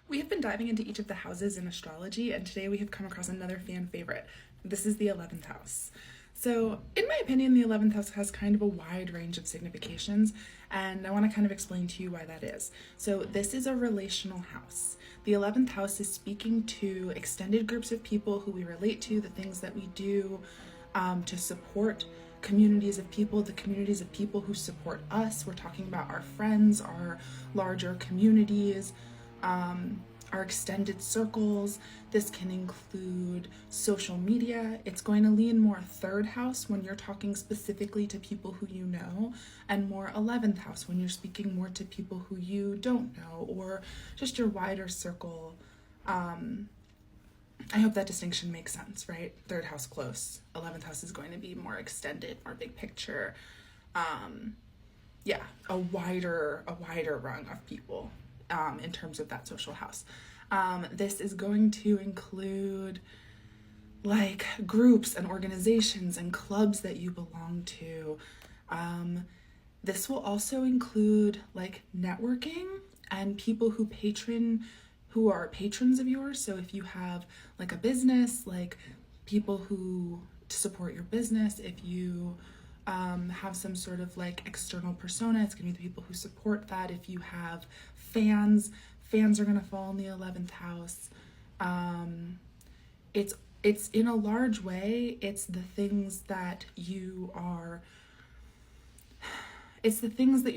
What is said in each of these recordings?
We have been diving into each of the houses in astrology, and today we have come across another fan favorite. This is the 11th house. So, in my opinion, the 11th house has kind of a wide range of significations, and I want to kind of explain to you why that is. So, this is a relational house. The 11th house is speaking to extended groups of people who we relate to, the things that we do to support communities of people, the communities of people who support us. We're talking about our friends, our larger communities, our extended circles. This can include social media. It's going to lean more third house when you're talking specifically to people who you know, and more 11th house when you're speaking more to people who you don't know, or just your wider circle. I hope that distinction makes sense, right? Third house close, 11th house is going to be more extended, more big picture. A wider rung of people in terms of that social house. This is going to include like groups and organizations and clubs that you belong to. This will also include like networking and people who are patrons of yours. So if you have like a business, like people who support your business, if you have some sort of like external persona, it's gonna be the people who support that. If you have fans are gonna fall in the 11th house. It's in a large way, it's the things that you're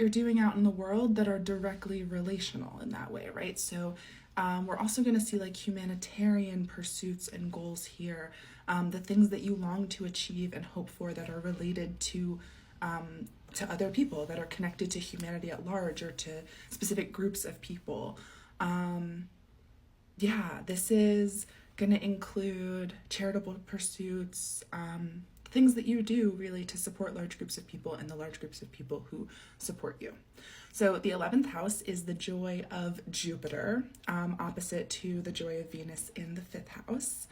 doing out in the world that are directly relational in that way, right? So we're also going to see like humanitarian pursuits and goals here, the things that you long to achieve and hope for that are related to other people, that are connected to humanity at large or to specific groups of people. This is going to include charitable pursuits, things that you do really to support large groups of people and the large groups of people who support you. So the 11th house is the joy of Jupiter, opposite to the joy of Venus in the 5th house.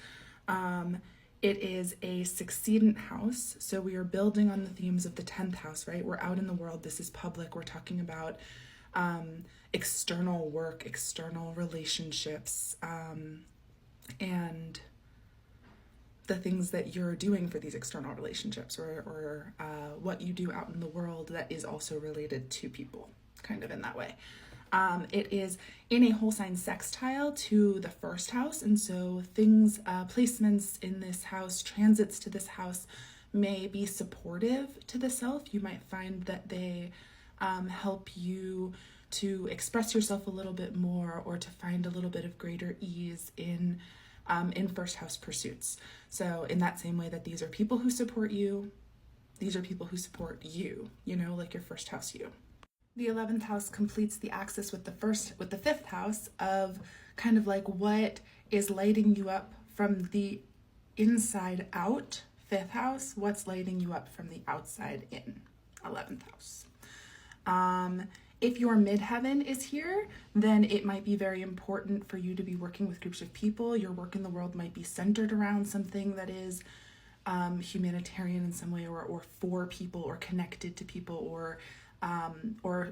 It is a succedent house, so we are building on the themes of the 10th house, right? We're out in the world, this is public, we're talking about external work, external relationships, and the things that you're doing for these external relationships, or what you do out in the world that is also related to people, kind of in that way. It is in a whole sign sextile to the 1st house, and so things, placements in this house, transits to this house may be supportive to the self. You might find that they help you to express yourself a little bit more, or to find a little bit of greater ease in 1st house pursuits. So in that same way that these are people who support you, these are people who support you, like your 1st house you. The 11th house completes the axis with the 5th house of kind of like what is lighting you up from the inside out. 5th house, what's lighting you up from the outside in. 11th house. If your midheaven is here, then it might be very important for you to be working with groups of people. Your work in the world might be centered around something that is humanitarian in some way, or for people, or connected to people, or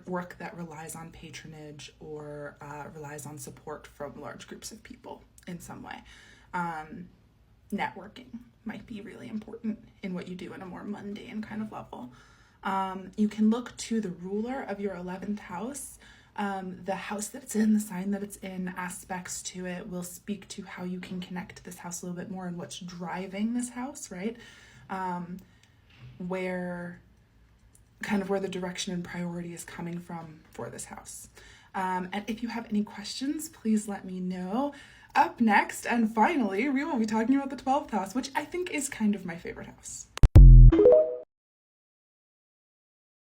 work that relies on patronage, or relies on support from large groups of people in some way. Networking might be really important in what you do in a more mundane kind of level. You can look to the ruler of your 11th house. The house that it's in, the sign that it's in, aspects to it will speak to how you can connect to this house a little bit more and what's driving this house, right? Where the direction and priority is coming from for this house. And if you have any questions, please let me know. Up next, and finally, we will be talking about the 12th house, which I think is kind of my favorite house.